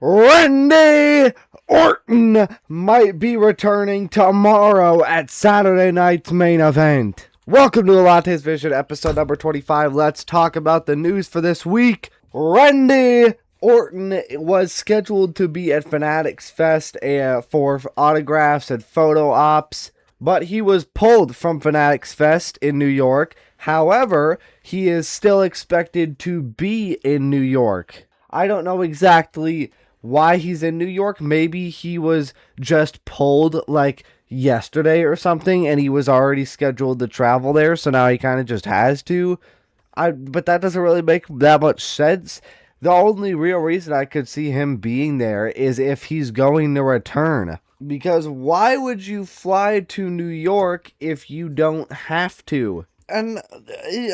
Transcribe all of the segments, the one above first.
Randy Orton might be returning tomorrow at Saturday night's main event. Welcome to the Lattes Vision, episode number 25. Let's talk about the news for this week. Randy Orton was scheduled to be at Fanatics Fest for autographs and photo ops, but he was pulled from Fanatics Fest in New York. However, he is still expected to be in New York. I don't know exactly why he's in New York. Maybe he was just pulled like yesterday or something and he was already scheduled to travel there, so now he kind of just has to. But that doesn't really make that much sense. The only real reason I could see him being there is if he's going to return. Because why would you fly to New York if you don't have to? And,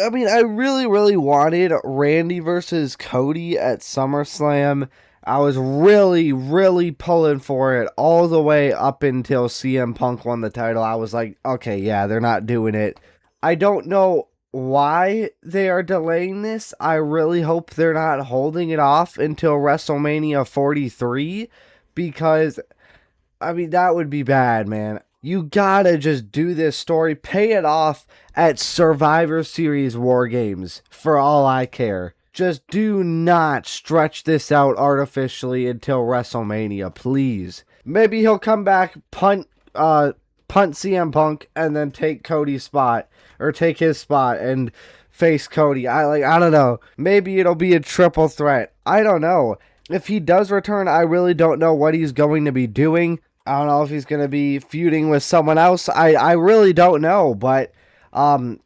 I mean, I really wanted Randy versus Cody at SummerSlam. I was really pulling for it all the way up until CM Punk won the title. I was like, okay, yeah, they're not doing it. I don't know why they are delaying this. I really hope they're not holding it off until WrestleMania 43, because, I mean, that would be bad, man. You gotta just do this story, pay it off at Survivor Series War Games, for all I care. Just do not stretch this out artificially until WrestleMania, please. Maybe he'll come back, punt CM Punk, and then take Cody's spot, or take his spot and face Cody. I don't know. Maybe it'll be a triple threat. I don't know. If he does return, I really don't know what he's going to be doing. I don't know if he's going to be feuding with someone else. I really don't know, but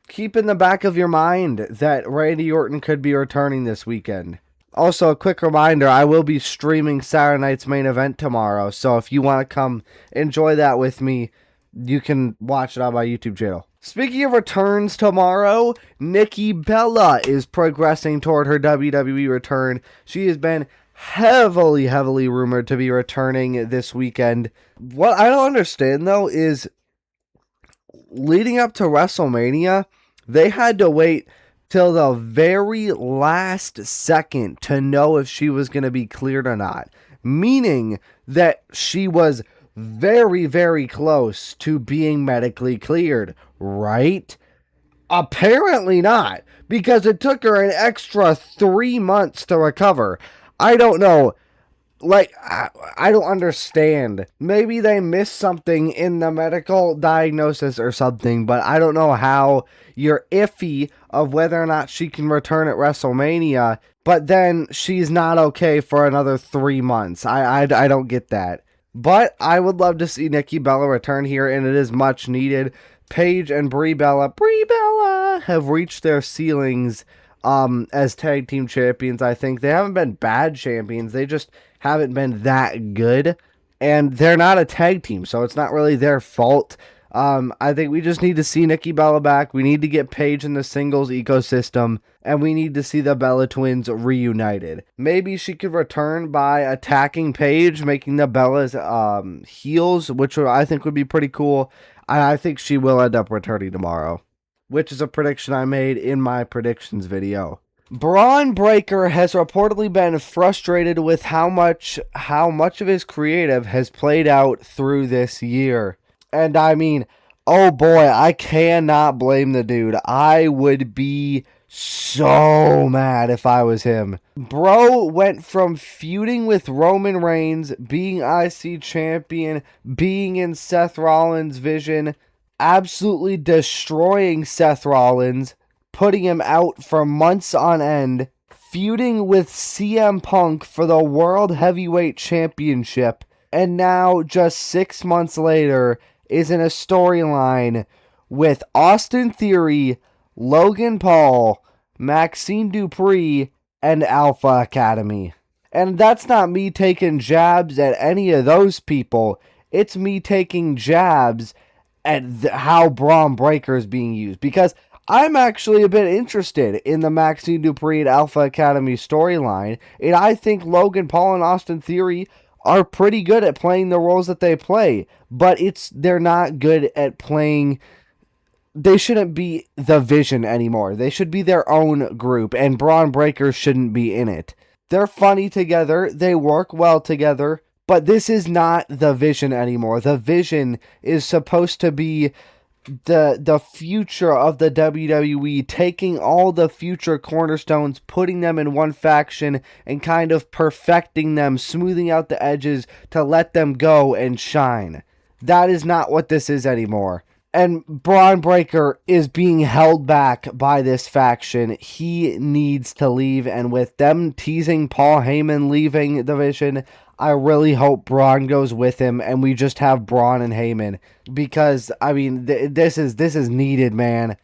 keep in the back of your mind that Randy Orton could be returning this weekend. Also, a quick reminder, I will be streaming Saturday night's main event tomorrow, so if you want to come enjoy that with me, you can watch it on my YouTube channel. Speaking of returns tomorrow, Nikki Bella is progressing toward her WWE return. She has been heavily rumored to be returning this weekend. What I don't understand, though, is leading up to WrestleMania, they had to wait till the very last second to know if she was going to be cleared or not. Meaning that she was very close to being medically cleared, right? Apparently not, because it took her an extra 3 months to recover. I don't know. Like, I don't understand. Maybe they missed something in the medical diagnosis or something, but I don't know how you're iffy of whether or not she can return at WrestleMania, but then she's not okay for another 3 months. I don't get that. But I would love to see Nikki Bella return here, and it is much needed. Paige and Brie Bella have reached their ceilings as tag team champions. I think they haven't been bad champions, they just haven't been that good, and they're not a tag team, so it's not really their fault. I think we just need to see Nikki Bella back. We need to get Paige in the singles ecosystem, and we need to see the Bella twins reunited. Maybe she could return by attacking Paige, making the Bellas heels, which I think would be pretty cool. I think she will end up returning tomorrow, which is a prediction I made in my predictions video. Braun Breaker has reportedly been frustrated with how much of his creative has played out through this year. And I mean, oh boy, I cannot blame the dude. I would be so mad if I was him. Bro went from feuding with Roman Reigns, being IC champion, being in Seth Rollins' vision, absolutely destroying Seth Rollins, putting him out for months on end, feuding with CM Punk for the World Heavyweight Championship, and now just 6 months later is in a storyline with Austin Theory, Logan Paul, Maxine Dupree, and Alpha Academy. And that's not me taking jabs at any of those people. It's me taking jabs at how Braun Breaker is being used. Because I'm actually a bit interested in the Maxine Dupree and Alpha Academy storyline. And I think Logan Paul and Austin Theory are pretty good at playing the roles that they play. But they're not good at playing. They shouldn't be the Vision anymore. They should be their own group, and Braun Breaker shouldn't be in it. They're funny together. They work well together. But this is not the vision anymore. The vision is supposed to be the future of the WWE, taking all the future cornerstones, putting them in one faction, and kind of perfecting them, smoothing out the edges to let them go and shine. That is not what this is anymore. And Braun Breaker is being held back by this faction. He needs to leave, and with them teasing Paul Heyman leaving the division, I really hope Braun goes with him, and we just have Braun and Heyman, because I mean this is needed, man.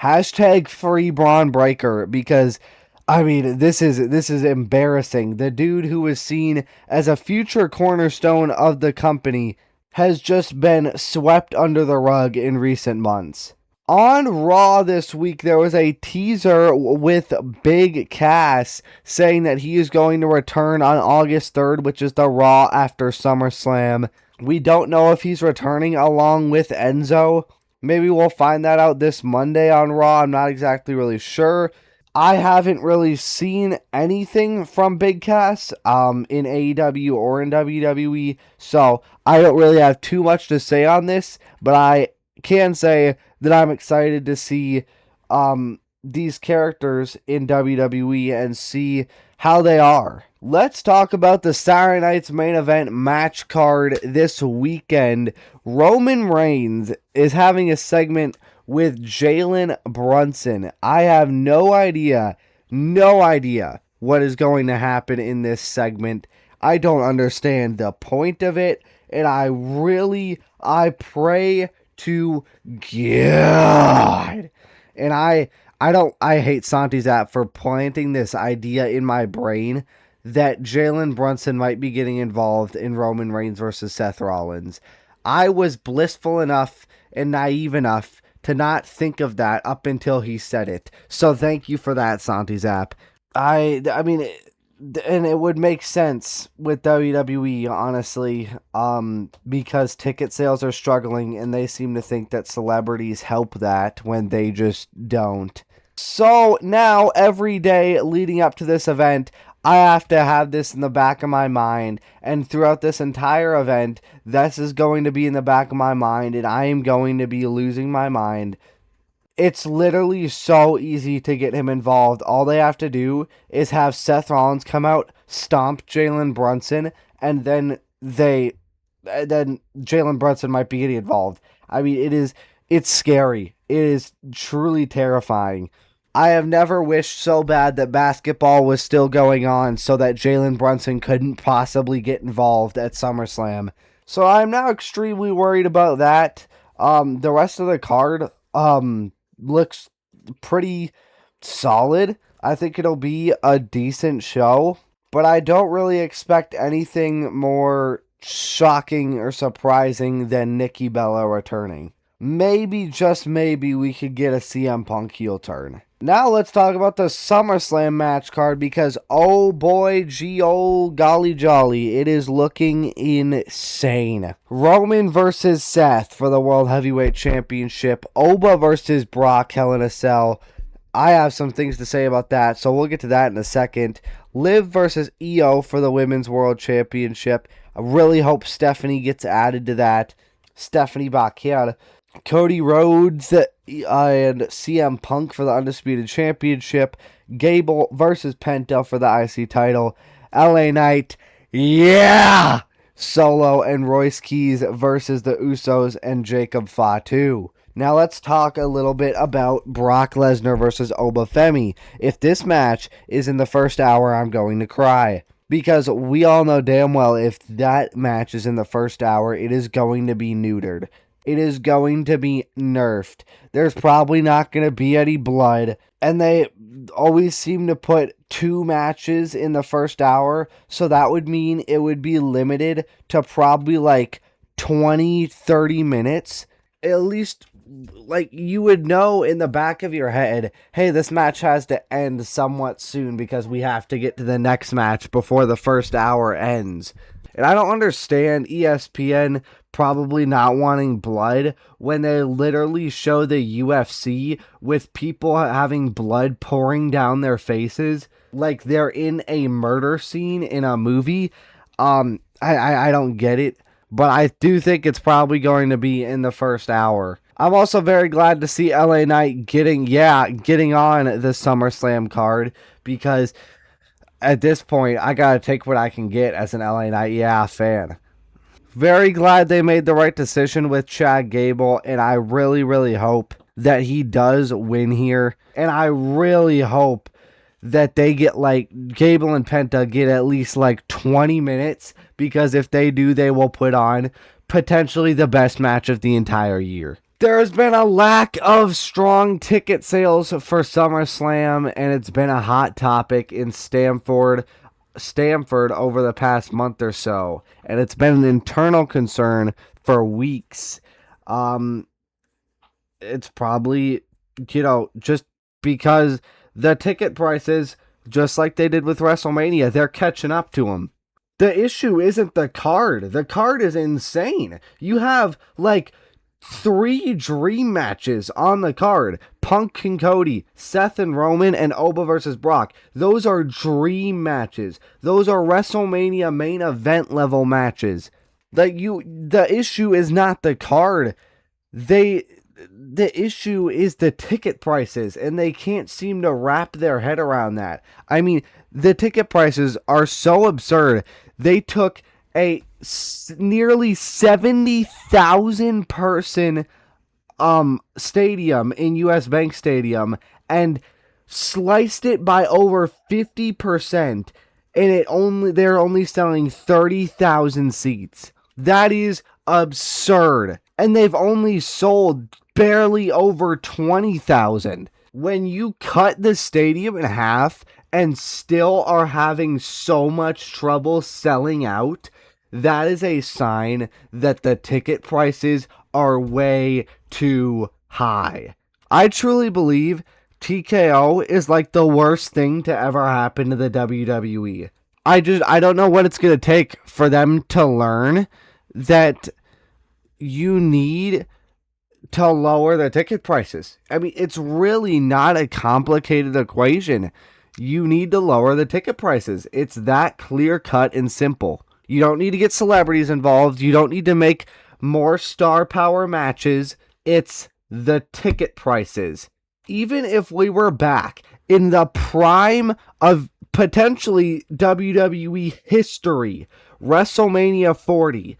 Hashtag free Braun Breaker, because I mean this is embarrassing. The dude who was seen as a future cornerstone of the company has just been swept under the rug in recent months. On Raw this week, there was a teaser with Big Cass saying that he is going to return on August 3rd, which is the Raw after SummerSlam. We don't know if he's returning along with Enzo. Maybe we'll find that out this Monday on Raw. I'm not exactly really sure. I haven't really seen anything from Big Cass in AEW or in WWE, so I don't really have too much to say on this, but I can say that I'm excited to see these characters in WWE and see how they are. Let's talk about the Saturday Night's Main Event match card this weekend. Roman Reigns is having a segment with Jalen Brunson. I have no idea what is going to happen in this segment. I don't understand the point of it, and I pray to God. And I hate Santi's app for planting this idea in my brain that Jalen Brunson might be getting involved in Roman Reigns versus Seth Rollins. I was blissful enough and naive enough to not think of that up until he said it. So thank you for that, Santi's app. I mean, and it would make sense with WWE, honestly, because ticket sales are struggling, and they seem to think that celebrities help that when they just don't. So now, every day leading up to this event, I have to have this in the back of my mind, and throughout this entire event, this is going to be in the back of my mind, and I am going to be losing my mind. It's literally so easy to get him involved. All they have to do is have Seth Rollins come out, stomp Jalen Brunson, and then Jalen Brunson might be getting involved. I mean, it's scary. It is truly terrifying. I have never wished so bad that basketball was still going on so that Jalen Brunson couldn't possibly get involved at SummerSlam. So I'm now extremely worried about that. The rest of the card looks pretty solid. I think it'll be a decent show, but I don't really expect anything more shocking or surprising than Nikki Bella returning. Maybe, just maybe, we could get a CM Punk heel turn. Now let's talk about the SummerSlam match card, because oh boy, golly jolly, it is looking insane. Roman versus Seth for the World Heavyweight Championship. Oba versus Brock, Hell in a Cell. I have some things to say about that, so we'll get to that in a second. Liv versus Io for the Women's World Championship. I really hope Stephanie gets added to that. Stephanie Bacchiara. Cody Rhodes and CM Punk for the Undisputed Championship. Gable versus Penta for the IC title. LA Knight, yeah! Solo and Royce Keys versus the Usos and Jacob Fatu. Now let's talk a little bit about Brock Lesnar versus Oba Femi. If this match is in the first hour, I'm going to cry. Because we all know damn well if that match is in the first hour, it is going to be neutered. It is going to be nerfed. There's probably not going to be any blood. And they always seem to put 2 matches in the first hour. So that would mean it would be limited to probably like 20, 30 minutes. At least, like, you would know in the back of your head, hey, this match has to end somewhat soon because we have to get to the next match before the first hour ends. And I don't understand ESPN probably not wanting blood when they literally show the UFC with people having blood pouring down their faces. like they're in a murder scene in a movie. I don't get it, but I do think it's probably going to be in the first hour. I'm also very glad to see LA Knight getting on the SummerSlam card, because at this point I gotta take what I can get as an LA Knight fan. Very glad they made the right decision with Chad Gable, and I really, really hope that he does win here. And I really hope that they get, like, Gable and Penta get at least like 20 minutes, because if they do, they will put on potentially the best match of the entire year. There has been a lack of strong ticket sales for SummerSlam, and it's been a hot topic in Stamford over the past month or so, and it's been an internal concern for weeks. It's probably, just because the ticket prices, just like they did with WrestleMania, they're catching up to them. The issue isn't the card. The card is insane. You have, like, 3 dream matches on the card. Punk and Cody, Seth and Roman, and Oba versus Brock. Those are dream matches. Those are WrestleMania main event level matches. The issue is not the card. The issue is the ticket prices, and they can't seem to wrap their head around that. I mean, the ticket prices are so absurd. They took a nearly 70,000 person stadium in US Bank Stadium and sliced it by over 50%, and they're only selling 30,000 seats. That is absurd. And they've only sold barely over 20,000. When you cut the stadium in half and still are having so much trouble selling out, that is a sign that the ticket prices are way too high. I truly believe TKO is like the worst thing to ever happen to the WWE. I don't know what it's going to take for them to learn that you need to lower the ticket prices. I mean, it's really not a complicated equation. You need to lower the ticket prices. It's that clear cut and simple. You don't need to get celebrities involved. You don't need to make more star power matches. It's the ticket prices. Even if we were back in the prime of potentially WWE history, WrestleMania 40,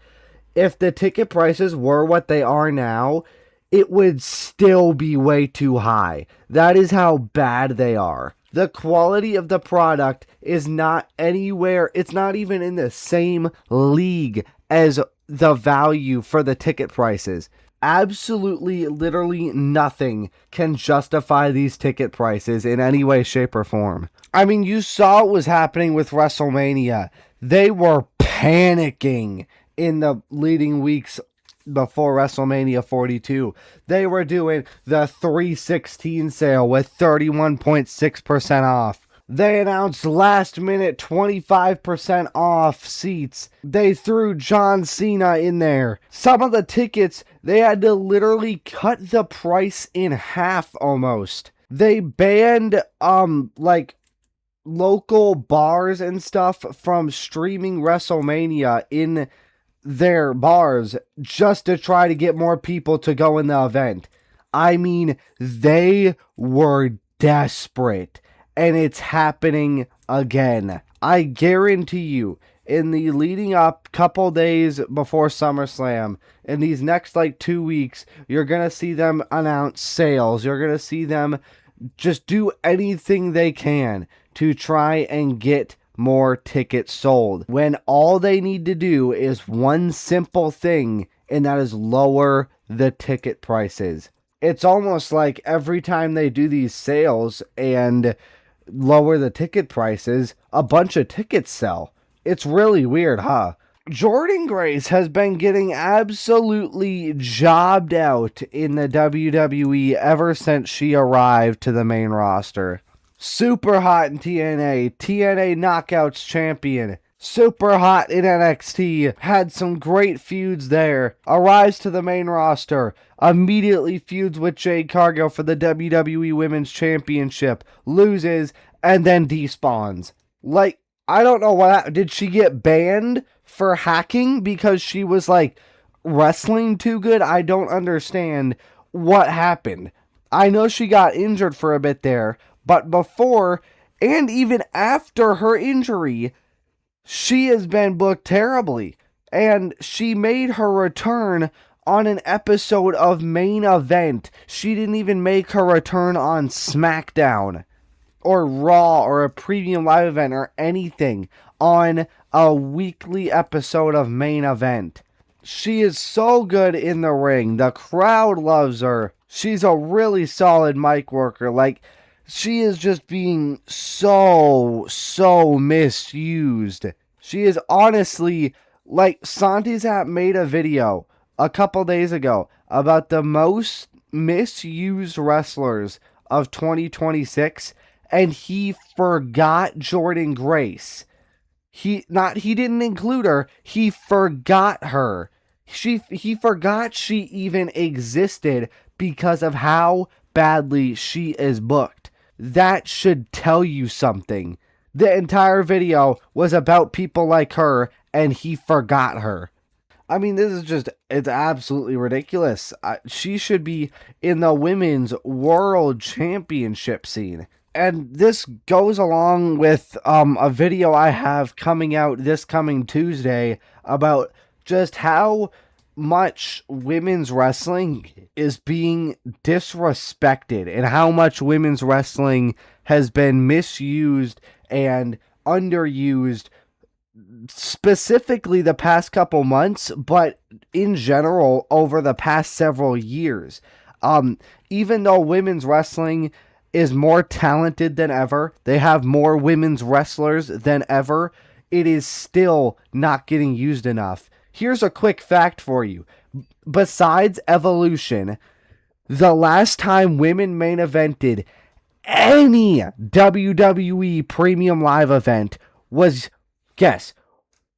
if the ticket prices were what they are now, it would still be way too high. That is how bad they are. The quality of the product is not anywhere, it's not even in the same league as the value for the ticket prices. Absolutely, literally nothing can justify these ticket prices in any way, shape, or form. I mean, you saw what was happening with WrestleMania. They were panicking in the leading weeks before WrestleMania 42. They were doing the 316 sale with 31.6% off. They announced last minute 25% off seats. They threw John Cena in there. Some of the tickets, they had to literally cut the price in half almost. They banned local bars and stuff from streaming WrestleMania in their bars just to try to get more people to go in the event. I mean, they were desperate, and it's happening again. I guarantee you, in the leading up couple days before SummerSlam, in these next 2 weeks, you're gonna see them announce sales. You're gonna see them just do anything they can to try and get more tickets sold, when all they need to do is one simple thing, and that is lower the ticket prices. It's almost like every time they do these sales and lower the ticket prices, a bunch of tickets sell. It's really weird, huh? Jordynne Grace has been getting absolutely jobbed out in the WWE ever since she arrived to the main roster. Super hot in TNA Knockouts champion. Super hot in NXT, had some great feuds there. Arrives to the main roster, immediately feuds with Jade Cargill for the WWE Women's Championship. Loses, and then despawns. Like, I don't know did she get banned for hacking because she was like wrestling too good? I don't understand what happened. I know she got injured for a bit there, but before and even after her injury, she has been booked terribly. And she made her return on an episode of Main Event. She didn't even make her return on SmackDown or Raw or a premium live event or anything on a weekly episode of Main Event. She is so good in the ring. The crowd loves her. She's a really solid mic worker. Like, she is just being so misused. She is honestly, like, Santi's app made a video a couple days ago about the most misused wrestlers of 2026, and he forgot Jordynne Grace. He didn't include her, he forgot her. He forgot she even existed because of how badly she is booked. That should tell you something. The entire video was about people like her, and he forgot her. I mean, it's absolutely ridiculous. She should be in the women's world championship scene. And this goes along with a video I have coming out this coming Tuesday about just how much women's wrestling is being disrespected and how much women's wrestling has been misused and underused, specifically the past couple months, but in general over the past several years. Even though women's wrestling is more talented than ever, they have more women's wrestlers than ever, it is still not getting used enough. Here's a quick fact for you. Besides Evolution, the last time women main evented any WWE premium live event was, guess,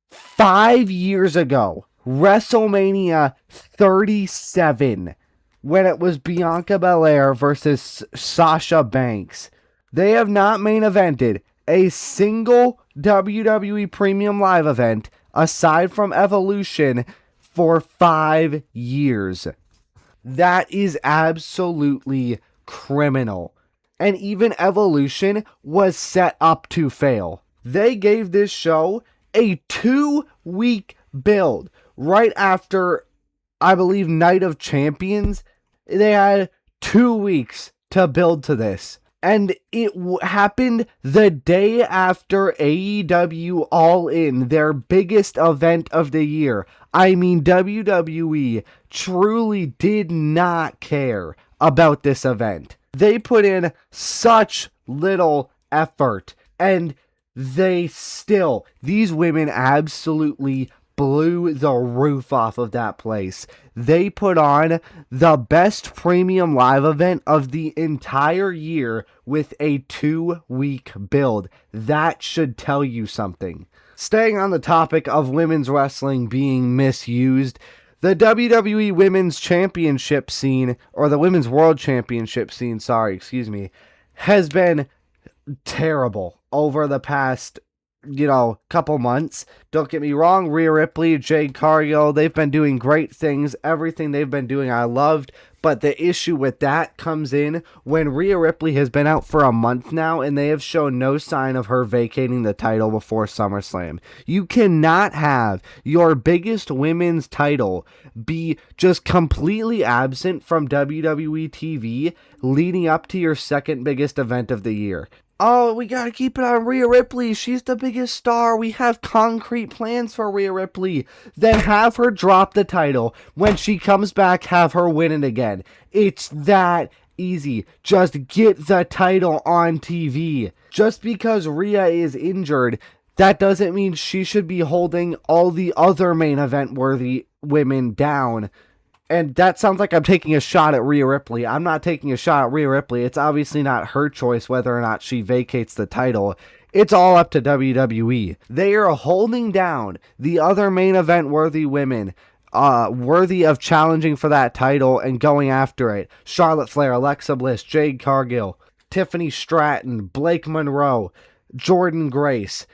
5 years ago, WrestleMania 37, when it was Bianca Belair versus Sasha Banks. They have not main evented a single WWE premium live event aside from Evolution for 5 years. That is absolutely criminal. And even Evolution was set up to fail. They gave this show a 2-week build right after, I believe, Night of Champions. They had 2 weeks to build to this. And it happened the day after AEW All In, their biggest event of the year. I mean, WWE truly did not care about this event. They put in such little effort, and these women absolutely blew the roof off of that place. They put on the best premium live event of the entire year with a 2-week build. That should tell you something. Staying on the topic of women's wrestling being misused, the WWE Women's Championship scene, or the Women's World Championship scene, has been terrible over the past couple months. Don't get me wrong, Rhea Ripley, Jade Cargill, they've been doing great things. Everything they've been doing I loved, but the issue with that comes in when Rhea Ripley has been out for a month now and they have shown no sign of her vacating the title before SummerSlam. You cannot have your biggest women's title be just completely absent from WWE TV leading up to your second biggest event of the year. Oh, we gotta keep it on Rhea Ripley. She's the biggest star. We have concrete plans for Rhea Ripley. Then have her drop the title. When she comes back, have her win it again. It's that easy. Just get the title on TV. Just because Rhea is injured, that doesn't mean she should be holding all the other main event worthy women down. And that sounds like I'm taking a shot at Rhea Ripley. I'm not taking a shot at Rhea Ripley. It's obviously not her choice whether or not she vacates the title. It's all up to WWE. They are holding down the other main event worthy women, worthy of challenging for that title and going after it. Charlotte Flair, Alexa Bliss, Jade Cargill, Tiffany Stratton, Blake Monroe, Jordan Grace.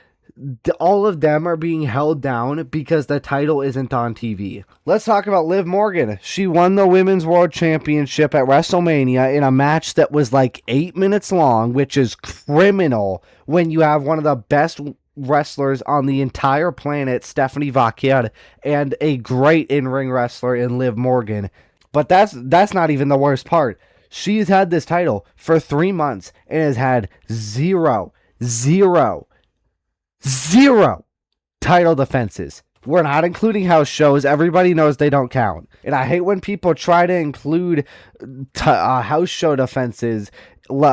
All of them are being held down because the title isn't on TV. Let's talk about Liv Morgan. She won the Women's World Championship at WrestleMania in a match that was like 8 minutes long, which is criminal when you have one of the best wrestlers on the entire planet, Stephanie Vaquer, and a great in-ring wrestler in Liv Morgan. But that's not even the worst part. She's had this title for 3 months and has had zero title defenses. We're not including house shows. Everybody knows they don't count. And I hate when people try to include house show defenses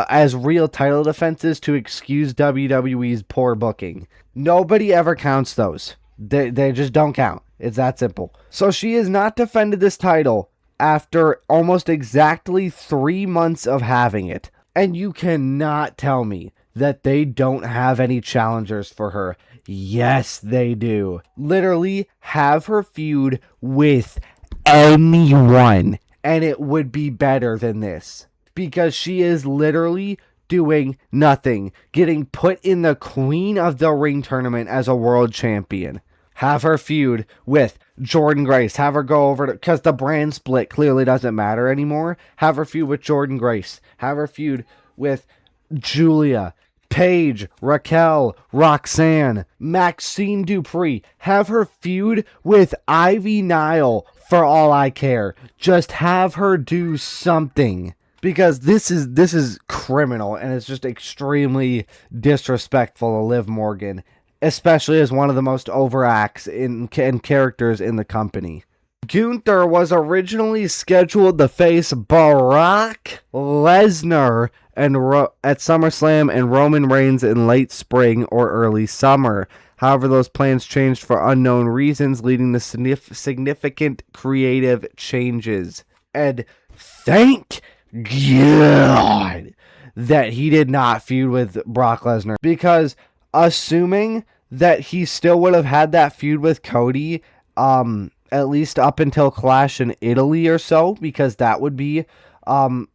as real title defenses to excuse WWE's poor booking. Nobody ever counts those. They just don't count. It's that simple. So she has not defended this title after almost exactly 3 months of having it. And you cannot tell me that they don't have any challengers for her. Yes, they do. Literally, have her feud with anyone, and it would be better than this. Because she is literally doing nothing, getting put in the Queen of the Ring tournament as a world champion. Have her feud with Jordan Grace. Have her go over to, because the brand split clearly doesn't matter anymore. Have her feud with Jordan Grace. Have her feud with Julia, Paige, Raquel, Roxanne, Maxine Dupree. Have her feud with Ivy Nile for all I care. Just have her do something. Because this is criminal, and it's just extremely disrespectful to Liv Morgan, especially as one of the most overacts in characters in the company. Gunther was originally scheduled to face Brock Lesnar at SummerSlam and Roman Reigns in late spring or early summer. However, those plans changed for unknown reasons, leading to significant creative changes. And thank God that he did not feud with Brock Lesnar, because assuming that he still would have had that feud with Cody, at least up until Clash in Italy or so, because that would be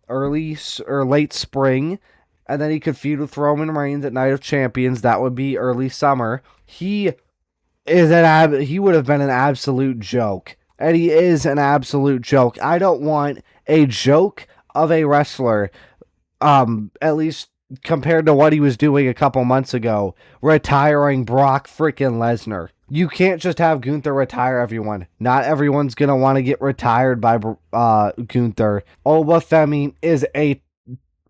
early or late spring, and then he could feud with Roman Reigns at Night of Champions. That would be early summer. He would have been an absolute joke, and he is an absolute joke. I don't want a joke of a wrestler, at least compared to what he was doing a couple months ago, retiring Brock freaking Lesnar. You can't just have Gunther retire everyone. Not everyone's going to want to get retired by Gunther. Obafemi is a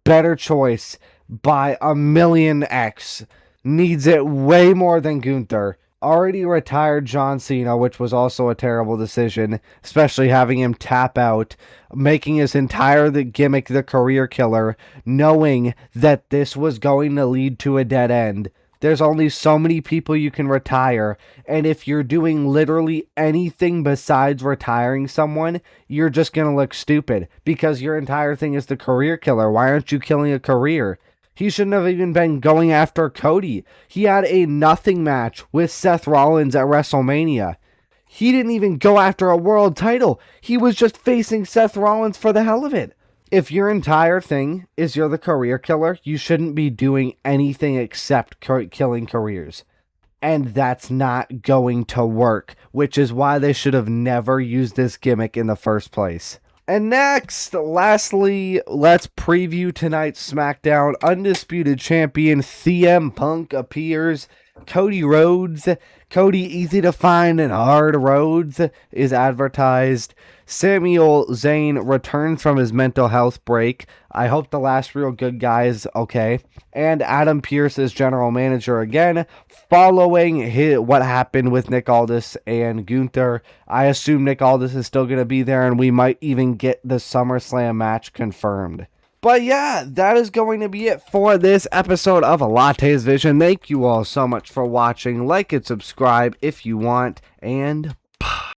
better choice by a million X. Needs it way more than Gunther. Already retired John Cena, which was also a terrible decision, especially having him tap out, making his entire gimmick the career killer, knowing that this was going to lead to a dead end. There's only so many people you can retire, and if you're doing literally anything besides retiring someone, you're just going to look stupid, because your entire thing is the career killer. Why aren't you killing a career? He shouldn't have even been going after Cody. He had a nothing match with Seth Rollins at WrestleMania. He didn't even go after a world title. He was just facing Seth Rollins for the hell of it. If your entire thing is you're the career killer, you shouldn't be doing anything except killing careers. And that's not going to work, which is why they should have never used this gimmick in the first place. And lastly, let's preview tonight's SmackDown. Undisputed Champion CM Punk appears. Cody Rhodes, Cody easy to find and hard Rhodes, is advertised. Samuel Zayn returns from his mental health break. I hope the last real good guy is okay. And Adam Pearce is general manager again, following what happened with Nick Aldis and Gunther. I assume Nick Aldis is still going to be there, and we might even get the SummerSlam match confirmed. But yeah, that is going to be it for this episode of Lattes Vision. Thank you all so much for watching. Like and subscribe if you want, and